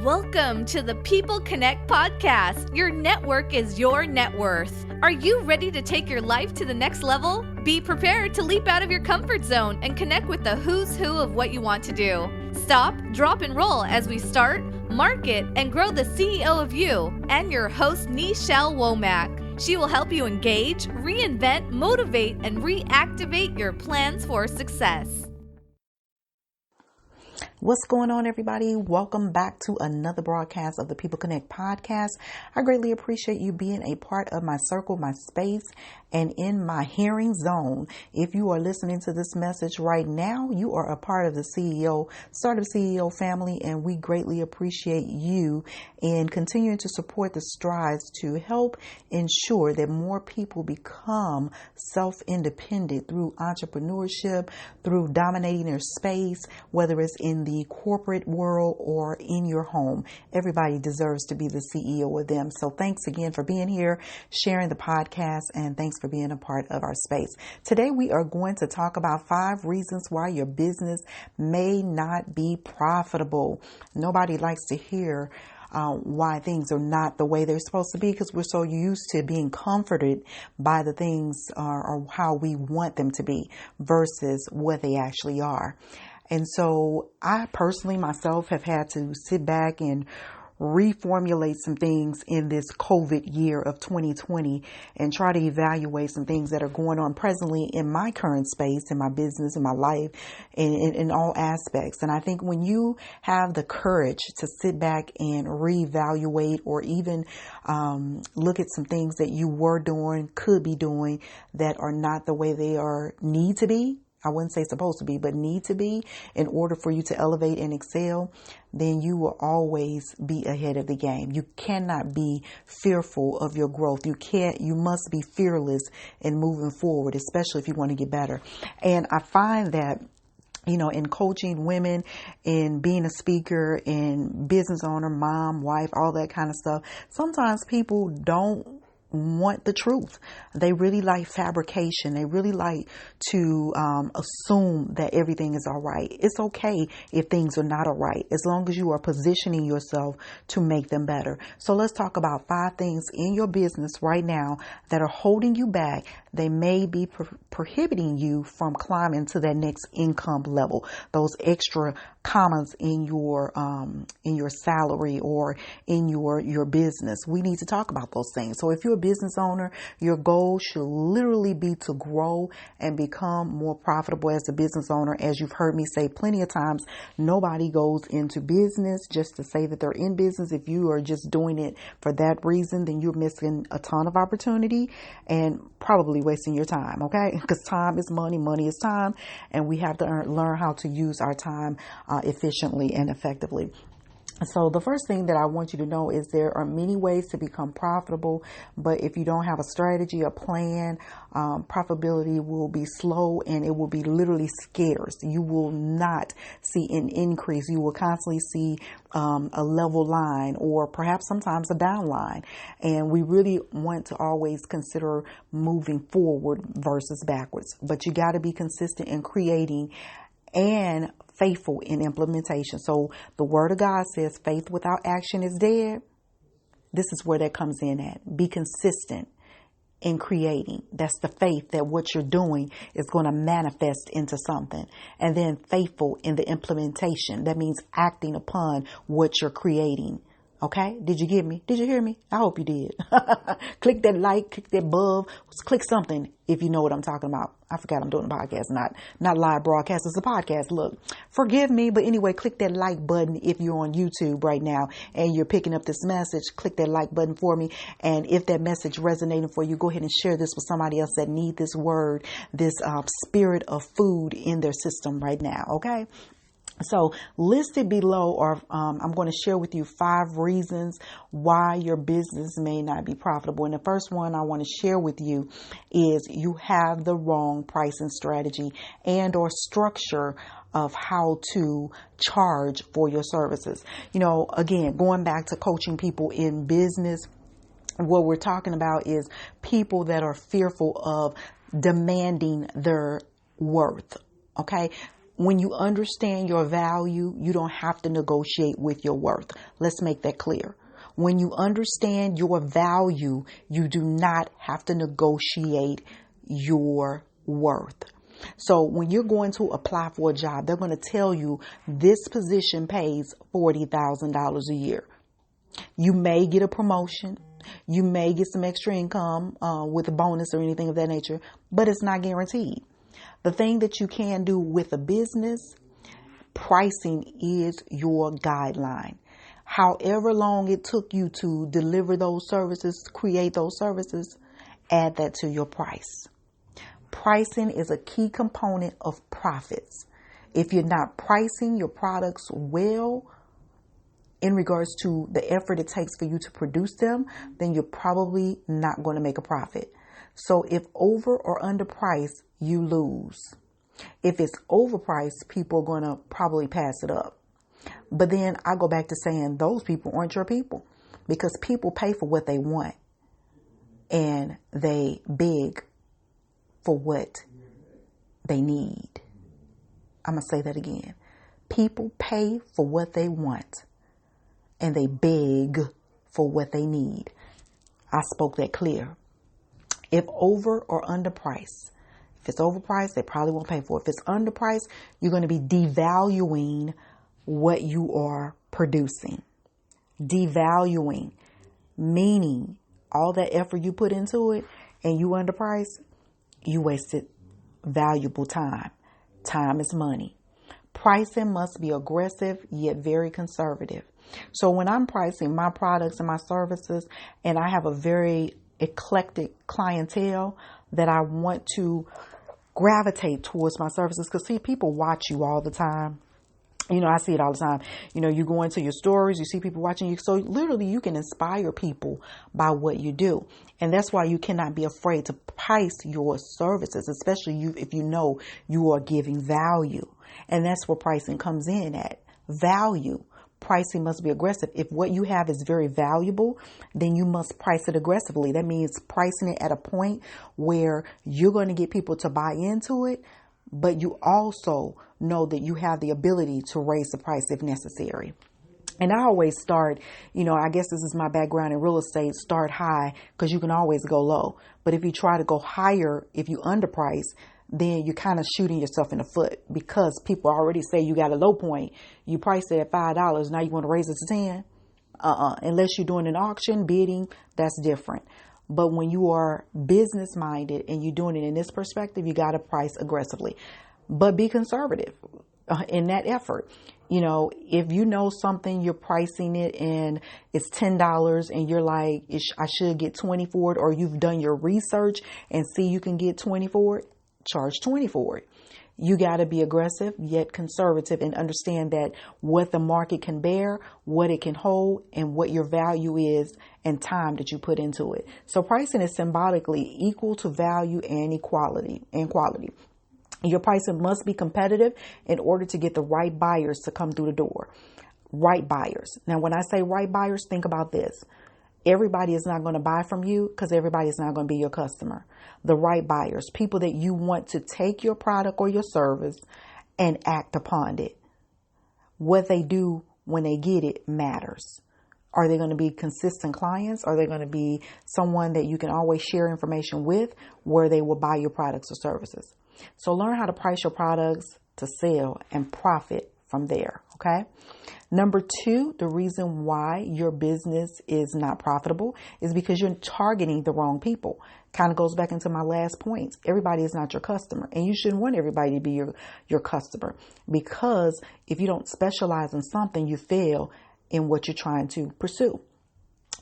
Welcome to the People Connect podcast. Your network is your net worth. Are you ready to take your life to the next level? Be prepared to leap out of your comfort zone and connect with the who's who of what you want to do. Stop, drop, and roll as we start, market, and grow the CEO of you and your host, Nichelle Womack. She will help you engage, reinvent, motivate, and reactivate your plans for success. What's going on, everybody? Welcome back to another broadcast of the People Connect podcast. I greatly appreciate you being a part of my circle, my space, and in my hearing zone. If you are listening to this message right now, you are a part of the Startup CEO family, and we greatly appreciate you in continuing to support the strides to help ensure that more people become self-independent through entrepreneurship, through dominating their space, whether it's in the corporate world or in your home. Everybody deserves to be the CEO of them. So thanks again for being here, sharing the podcast, and thanks for being a part of our space. Today, we are going to talk about 5 reasons why your business may not be profitable. Nobody likes to hear why things are not the way they're supposed to be, because we're so used to being comforted by the things or how we want them to be versus what they actually are. And so I personally myself have had to sit back and reformulate some things in this COVID year of 2020 and try to evaluate some things that are going on presently in my current space, in my business, in my life, in all aspects. And I think when you have the courage to sit back and reevaluate or even look at some things that you were doing, could be doing, that are not the way they need to be, I wouldn't say supposed to be, but need to be in order for you to elevate and excel, then you will always be ahead of the game. You cannot be fearful of your growth. You must be fearless in moving forward, especially if you want to get better. And I find that, in coaching women, in being a speaker, in business owner, mom, wife, all that kind of stuff, sometimes people don't want the truth. They really like fabrication. They really like to assume that everything is all right. It's okay if things are not all right, as long as you are positioning yourself to make them better. So let's talk about 5 things in your business right now that are holding you back. They may be prohibiting you from climbing to that next income level, those extra commas in your salary or in your business. We need to talk about those things. So if you're a business owner, your goal should literally be to grow and become more profitable as a business owner. As you've heard me say plenty of times, nobody goes into business just to say that they're in business. If you are just doing it for that reason, then you're missing a ton of opportunity and probably wasting your time, okay? Because time is money, money is time, and we have to learn how to use our time efficiently and effectively. So the first thing that I want you to know is there are many ways to become profitable, but if you don't have a strategy, a plan, profitability will be slow and it will be literally scarce. You will not see an increase. You will constantly see a level line or perhaps sometimes a down line. And we really want to always consider moving forward versus backwards. But you got to be consistent in creating and faithful in implementation. So the word of God says faith without action is dead. This is where that comes in at. Be consistent in creating. That's the faith that what you're doing is going to manifest into something. And then faithful in the implementation. That means acting upon what you're creating. Okay. Did you get me? Did you hear me? I hope you did. Click that like, click that above, click something if you know what I'm talking about. I forgot I'm doing a podcast, not live broadcast. It's a podcast. Look, forgive me. But anyway, click that like button if you're on YouTube right now and you're picking up this message. Click that like button for me. And if that message resonating for you, go ahead and share this with somebody else that need this word, this spirit of food in their system right now. Okay. So listed below I'm going to share with you 5 reasons why your business may not be profitable. And the first one I want to share with you is you have the wrong pricing strategy and or structure of how to charge for your services. Again, going back to coaching people in business, what we're talking about is people that are fearful of demanding their worth. Okay. When you understand your value, you don't have to negotiate with your worth. Let's make that clear. When you understand your value, you do not have to negotiate your worth. So when you're going to apply for a job, they're going to tell you this position pays $40,000 a year. You may get a promotion. You may get some extra income with a bonus or anything of that nature, but it's not guaranteed. The thing that you can do with a business, pricing is your guideline. However long it took you to deliver those services, create those services, add that to your price. Pricing is a key component of profits. If you're not pricing your products well in regards to the effort it takes for you to produce them, then you're probably not going to make a profit. So if over or underpriced, you lose. If it's overpriced, people are going to probably pass it up. But then I go back to saying those people aren't your people, because people pay for what they want and they beg for what they need. I'm going to say that again. People pay for what they want and they beg for what they need. I spoke that clear. If over or underpriced, if it's overpriced, they probably won't pay for it. If it's underpriced, you're going to be devaluing what you are producing. Devaluing, meaning all that effort you put into it and you underpriced, you wasted valuable time. Time is money. Pricing must be aggressive yet very conservative. So when I'm pricing my products and my services, and I have a very eclectic clientele that I want to gravitate towards my services, because see, people watch you all the time. You know, I see it all the time. You know, you go into your stories, you see people watching you. So literally you can inspire people by what you do. And that's why you cannot be afraid to price your services, especially if you know you are giving value. And that's where pricing comes in at. Value. Pricing must be aggressive. If what you have is very valuable, then you must price it aggressively. That means pricing it at a point where you're going to get people to buy into it, but you also know that you have the ability to raise the price if necessary. And I always start, I guess this is my background in real estate, start high, because you can always go low. But if you try to go higher, if you underprice, then you're kind of shooting yourself in the foot, because people already say you got a low point. You priced it at $5. Now you want to raise it to 10. Unless you're doing an auction, bidding, that's different. But when you are business minded and you're doing it in this perspective, you got to price aggressively, but be conservative in that effort. If you know something, you're pricing it and it's $10 and you're like, I should get 20 for it, or you've done your research and see you can get 20 for it, charge 20 for it. You got to be aggressive yet conservative and understand that what the market can bear, what it can hold, and what your value is and time that you put into it. So pricing is symbolically equal to value and quality. Your pricing must be competitive in order to get the right buyers to come through the door. Right buyers. Now, when I say right buyers, think about this. Everybody is not going to buy from you, because everybody is not going to be your customer. The right buyers, people that you want to take your product or your service and act upon it. What they do when they get it matters. Are they going to be consistent clients? Are they going to be someone that you can always share information with, where they will buy your products or services? So learn how to price your products to sell and profit from there. Okay. Number 2, the reason why your business is not profitable is because you're targeting the wrong people. Kind of goes back into my last point. Everybody is not your customer, and you shouldn't want everybody to be your customer, because if you don't specialize in something, you fail in what you're trying to pursue.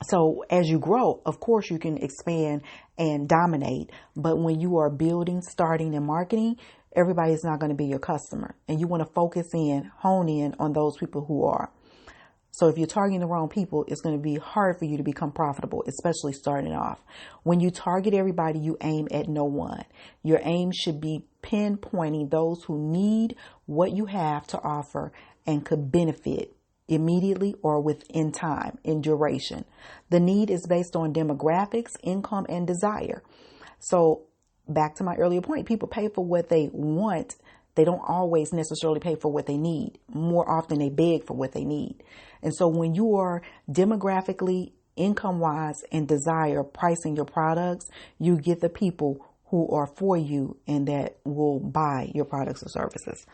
So as you grow, of course, you can expand and dominate. But when you are building, starting, and marketing, everybody is not going to be your customer. And you want to focus in, hone in on those people who are. So if you're targeting the wrong people, it's going to be hard for you to become profitable, especially starting off. When you target everybody, you aim at no one. Your aim should be pinpointing those who need what you have to offer and could benefit immediately or within time, in duration. The need is based on demographics, income, and desire. So back to my earlier point, people pay for what they want They don't always necessarily pay for what they need. More often they beg for what they need. And so when you are demographically, income-wise, and desire pricing your products, you get the people who are for you and that will buy your products or services.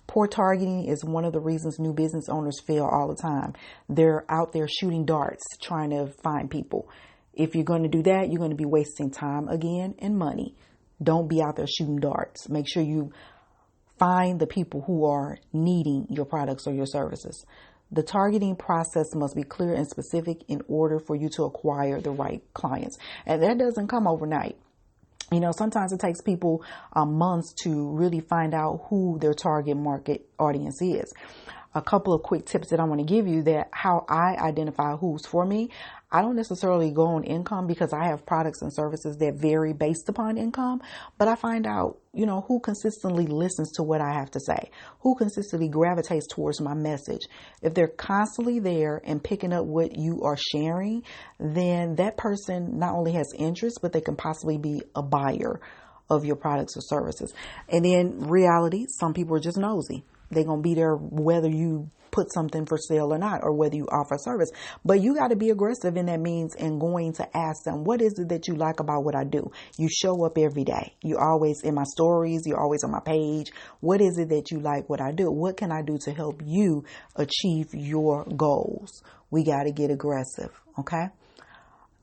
Poor targeting is one of the reasons new business owners fail all the time. They're out there shooting darts, trying to find people. If you're going to do that, you're going to be wasting time again and money. Don't be out there shooting darts. Make sure you find the people who are needing your products or your services. The targeting process must be clear and specific in order for you to acquire the right clients. And that doesn't come overnight. Sometimes it takes people months to really find out who their target market audience is. A couple of quick tips that I want to give you that how I identify who's for me. I don't necessarily go on income because I have products and services that vary based upon income, but I find out, who consistently listens to what I have to say, who consistently gravitates towards my message. If they're constantly there and picking up what you are sharing, then that person not only has interest, but they can possibly be a buyer of your products or services. And then reality, some people are just nosy. They're going to be there whether you put something for sale or not, or whether you offer a service. But you got to be aggressive in that means and going to ask them, what is it that you like about what I do? You show up every day. You're always in my stories. You're always on my page. What is it that you like what I do? What can I do to help you achieve your goals? We got to get aggressive. Okay.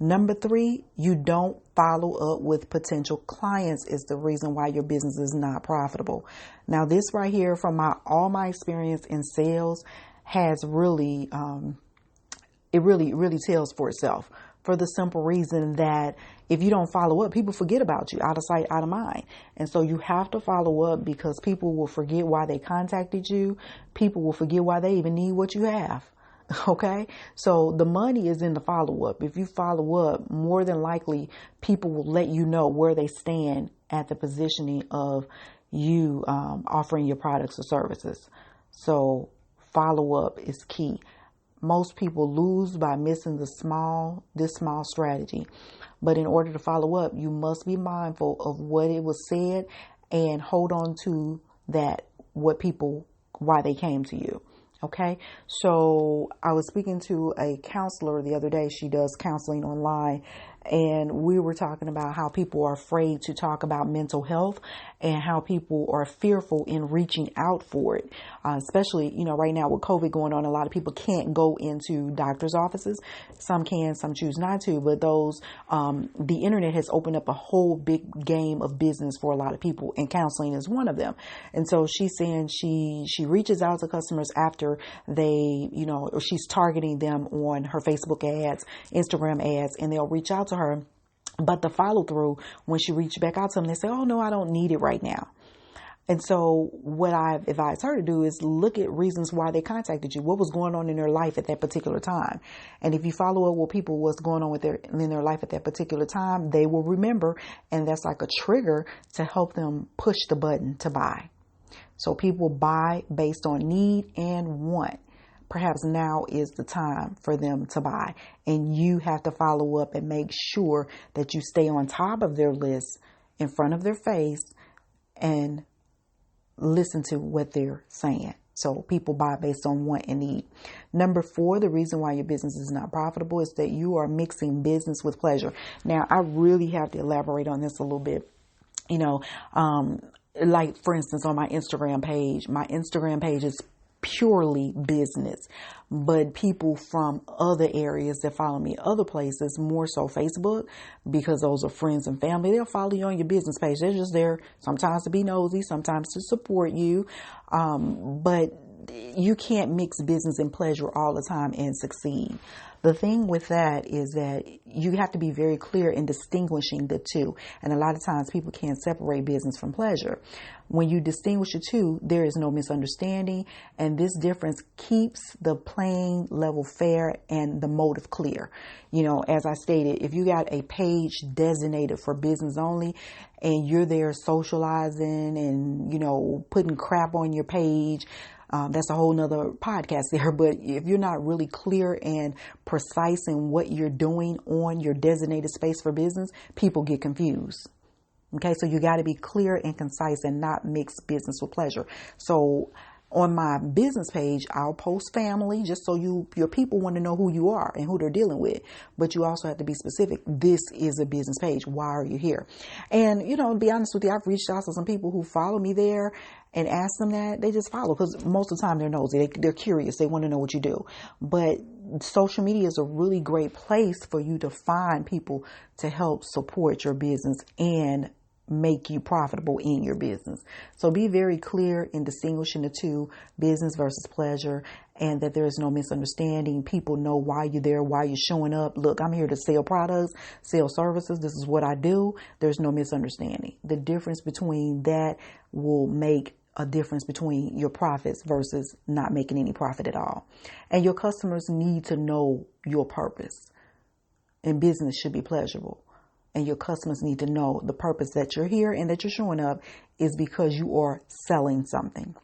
Number 3, you don't follow up with potential clients is the reason why your business is not profitable. Now, this right here from all my experience in sales has really, it really tells for itself, for the simple reason that if you don't follow up, people forget about you, out of sight, out of mind. And so you have to follow up because people will forget why they contacted you. People will forget why they even need what you have. Okay, so the money is in the follow up. If you follow up, more than likely people will let you know where they stand at the positioning of you offering your products or services. So follow up is key. Most people lose by missing this small strategy. But in order to follow up, you must be mindful of what it was said and hold on to that, why they came to you. Okay, so I was speaking to a counselor the other day. She does counseling online. And we were talking about how people are afraid to talk about mental health and how people are fearful in reaching out for it. Especially, right now with COVID going on, a lot of people can't go into doctor's offices. Some can, some choose not to. But the internet has opened up a whole big game of business for a lot of people, and counseling is one of them. And so she's saying she reaches out to customers after they, or she's targeting them on her Facebook ads, Instagram ads, and they'll reach out to her. But the follow through, when she reached back out to them, they say, oh no, I don't need it right now. And so what I've advised her to do is look at reasons why they contacted you. What was going on in their life at that particular time? And if you follow up with people, what's going on in their life at that particular time, they will remember. And that's like a trigger to help them push the button to buy. So people buy based on need and want. Perhaps now is the time for them to buy. And you have to follow up and make sure that you stay on top of their list, in front of their face, and listen to what they're saying. So people buy based on want and need. Number 4, the reason why your business is not profitable is that you are mixing business with pleasure. Now, I really have to elaborate on this a little bit. Like for instance, on my Instagram page is purely business, but people from other areas that follow me other places, more so Facebook, because those are friends and family, they'll follow you on your business page. They're just there sometimes to be nosy, sometimes to support you, but you can't mix business and pleasure all the time and succeed. The thing with that is that you have to be very clear in distinguishing the two. And a lot of times people can't separate business from pleasure. When you distinguish the two, there is no misunderstanding. And this difference keeps the playing level fair and the motive clear. As I stated, if you got a page designated for business only and you're there socializing and, putting crap on your page, that's a whole nother podcast there. But if you're not really clear and precise in what you're doing on your designated space for business, people get confused. Okay, so you got to be clear and concise and not mix business with pleasure. So on my business page, I'll post family just so your people want to know who you are and who they're dealing with. But you also have to be specific. This is a business page. Why are you here? And, to be honest with you, I've reached out to some people who follow me there and ask them that. They just follow because most of the time they're nosy. They're curious. They want to know what you do. But social media is a really great place for you to find people to help support your business and make you profitable in your business. So be very clear in distinguishing the two, business versus pleasure, and that there is no misunderstanding. People know why you're there, why you're showing up. Look, I'm here to sell products, sell services. This is what I do. There's no misunderstanding. The difference between that will make a difference between your profits versus not making any profit at all. And your customers need to know your purpose. And business should be pleasurable. And your customers need to know the purpose that you're here and that you're showing up is because you are selling something.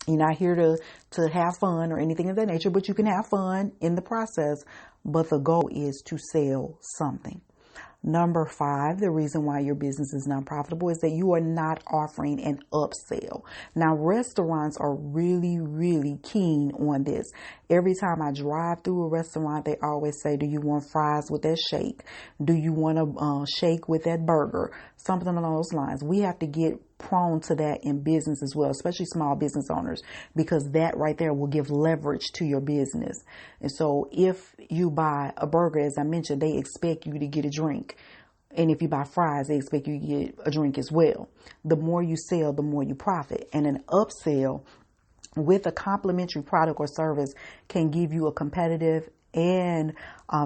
You're not here to have fun or anything of that nature, but you can have fun in the process. But the goal is to sell something. Number 5, the reason why your business is not profitable is that you are not offering an upsell. Now, restaurants are really, really keen on this. Every time I drive through a restaurant, they always say, do you want fries with that shake? Do you want a shake with that burger? Something along those lines. We have to get prone to that in business as well, especially small business owners, because that right there will give leverage to your business. And so if you buy a burger, as I mentioned, they expect you to get a drink. And if you buy fries, they expect you to get a drink as well. The more you sell, the more you profit. And an upsell with a complimentary product or service can give you a competitive and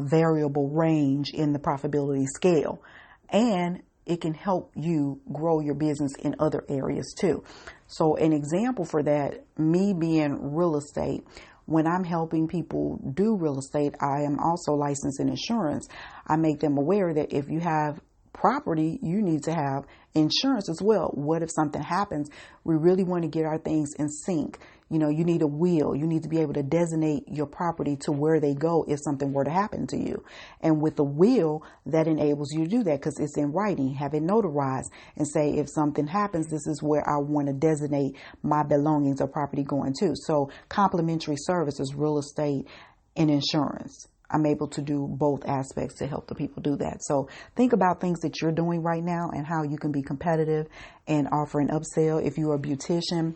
variable range in the profitability scale. And it can help you grow your business in other areas too. So an example for that, me being real estate, when I'm helping people do real estate, I am also licensed in insurance. I make them aware that if you have property, you need to have insurance as well. What if something happens? We really want to get our things in sync. You need a will. You need to be able to designate your property to where they go if something were to happen to you. And with the will, that enables you to do that because it's in writing. Have it notarized and say, if something happens, this is where I want to designate my belongings or property going to. So complementary services, real estate and insurance. I'm able to do both aspects to help the people do that. So think about things that you're doing right now and how you can be competitive and offer an upsell. If you're a beautician,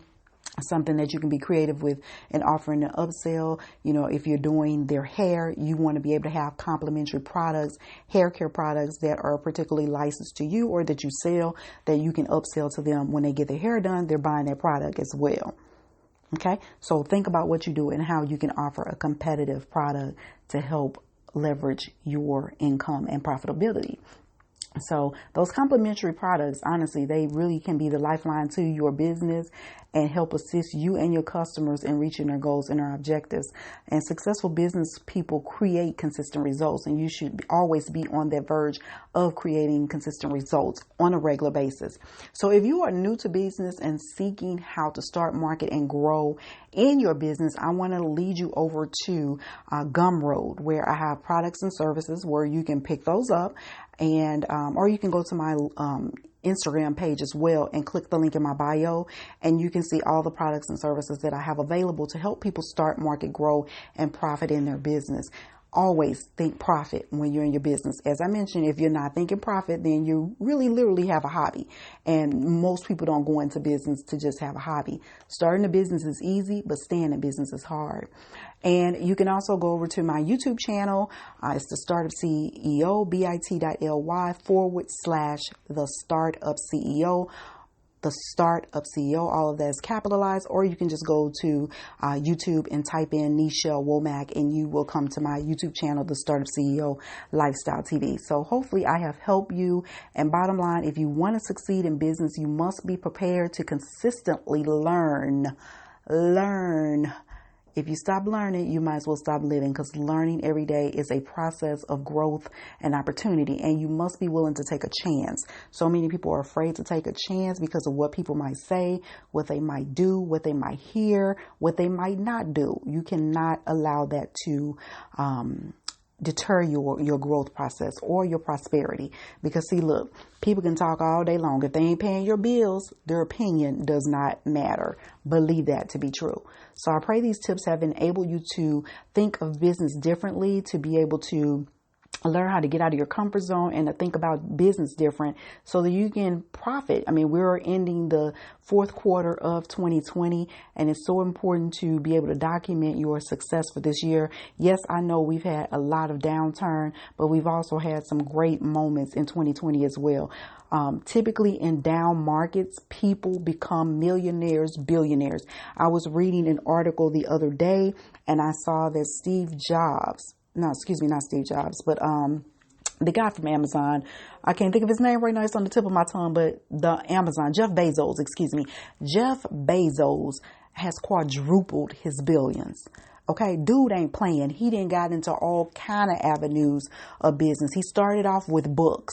something that you can be creative with and offering an upsell. If you're doing their hair, you want to be able to have complimentary products, hair care products that are particularly licensed to you or that you sell that you can upsell to them. When they get their hair done, they're buying that product as well. Okay, so think about what you do and how you can offer a competitive product to help leverage your income and profitability. So those complementary products, honestly, they really can be the lifeline to your business and help assist you and your customers in reaching their goals and their objectives. And successful business people create consistent results, and you should always be on that verge of creating consistent results on a regular basis. So if you are new to business and seeking how to start, market, and grow in your business, I want to lead you over to Gumroad, where I have products and services where you can pick those up, and or you can go to my Instagram page as well and click the link in my bio, and you can see all the products and services that I have available to help people start, market, grow, and profit in their business. Always think profit when you're in your business. As I mentioned, if you're not thinking profit, then you really literally have a hobby. And most people don't go into business to just have a hobby. Starting a business is easy, but staying in business is hard. And you can also go over to my YouTube channel. It's the Startup CEO, bit.ly/the Startup CEO. The Startup CEO, all of that is capitalized, or you can just go to YouTube and type in Nichelle Womack and you will come to my YouTube channel, The Startup CEO Lifestyle TV. So hopefully I have helped you. And bottom line, if you want to succeed in business, you must be prepared to consistently learn. If you stop learning, you might as well stop living, because learning every day is a process of growth and opportunity, and you must be willing to take a chance. So many people are afraid to take a chance because of what people might say, what they might do, what they might hear, what they might not do. You cannot allow that to deter your growth process or your prosperity. Because see, look, people can talk all day long. If they ain't paying your bills, their opinion does not matter. Believe that to be true. So I pray these tips have enabled you to think of business differently, to be able to learn how to get out of your comfort zone and to think about business different so that you can profit. I mean, we're ending the fourth quarter of 2020, and it's so important to be able to document your success for this year. Yes, I know we've had a lot of downturn, but we've also had some great moments in 2020 as well. Typically in down markets, people become millionaires, billionaires. I was reading an article the other day and I saw that the guy from Amazon, I can't think of his name right now. It's on the tip of my tongue, but Jeff Bezos has quadrupled his billions. Okay, dude ain't playing. He done got into all kind of avenues of business. He started off with books.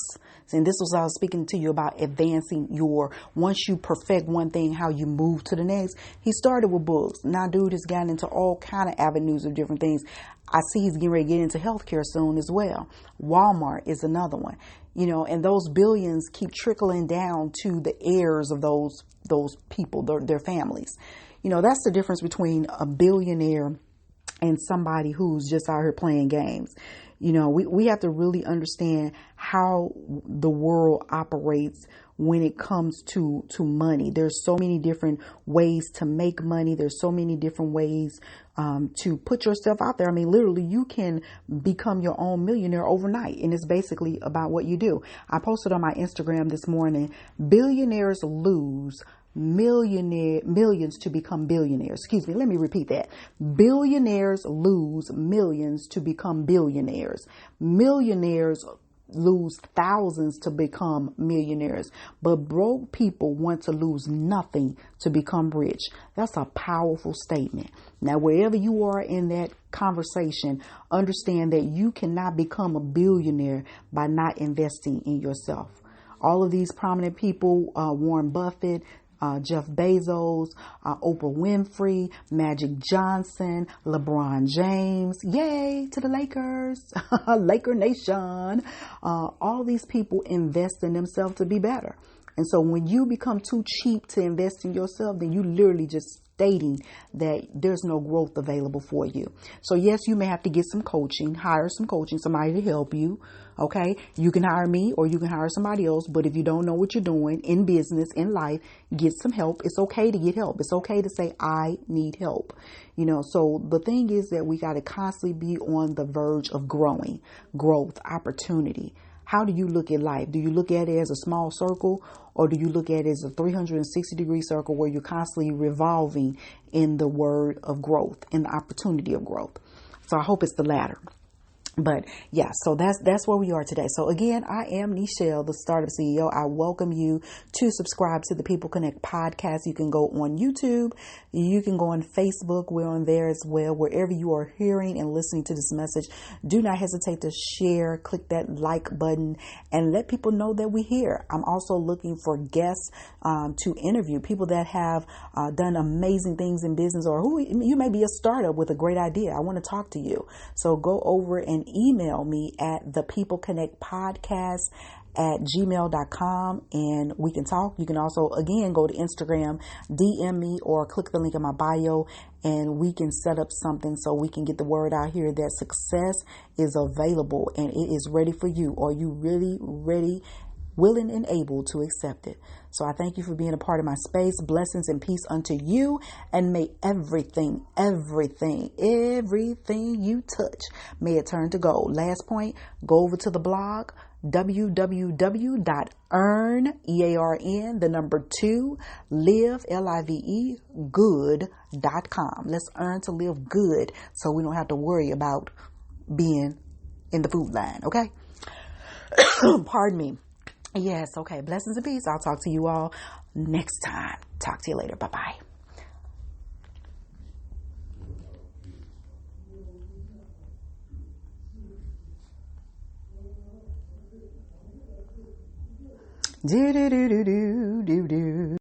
And this was, I was speaking to you about advancing once you perfect one thing, how you move to the next. He started with books. Now dude has gotten into all kind of avenues of different things. I see he's getting ready to get into healthcare soon as well. Walmart is another one, and those billions keep trickling down to the heirs of those people, their families. That's the difference between a billionaire and somebody who's just out here playing games. We have to really understand how the world operates when it comes to money. There's so many different ways to make money. There's so many different ways to put yourself out there. I mean, literally, you can become your own millionaire overnight. And it's basically about what you do. I posted on my Instagram this morning, billionaires lose millions to become billionaires. Excuse me, let me repeat that. Billionaires lose millions to become billionaires. Millionaires lose thousands to become millionaires. But broke people want to lose nothing to become rich. That's a powerful statement. Now, wherever you are in that conversation, understand that you cannot become a billionaire by not investing in yourself. All of these prominent people, Warren Buffett, Jeff Bezos, Oprah Winfrey, Magic Johnson, LeBron James, yay to the Lakers, Laker Nation. All these people invest in themselves to be better. And so when you become too cheap to invest in yourself, then you literally just stating that there's no growth available for you. So yes, you may have to get some coaching, hire some coaching, somebody to help you. Okay. You can hire me or you can hire somebody else. But if you don't know what you're doing in business, in life, get some help. It's okay to get help. It's okay to say, I need help. So the thing is that we got to constantly be on the verge of growth, opportunity. How do you look at life? Do you look at it as a small circle, or do you look at it as a 360-degree circle where you're constantly revolving in the word of growth, in the opportunity of growth? So I hope it's the latter. But yeah, so that's where we are today. So again, I am Nichelle, the Startup CEO. I welcome you to subscribe to the People Connect podcast. You can go on YouTube. You can go on Facebook. We're on there as well. Wherever you are hearing and listening to this message, do not hesitate to share, click that like button, and let people know that we're here. I'm also looking for guests to interview, people that have done amazing things in business, or who you may be a startup with a great idea. I want to talk to you. So go over and email me at thepeopleconnectpodcast@gmail.com and we can talk. You can also, again, go to Instagram, DM me, or click the link in my bio, and we can set up something so we can get the word out here that success is available and it is ready for you. Are you really ready, willing, and able to accept it? So I thank you for being a part of my space. Blessings and peace unto you, and may everything you touch, may it turn to gold. Last point, go over to the blog, www.earn, EARN, the number 2, live, LIVE, good.com. Let's earn to live good so we don't have to worry about being in the food line, okay? Pardon me. Yes, okay. Blessings and peace. I'll talk to you all next time. Talk to you later. Bye-bye. Do do do do do do do.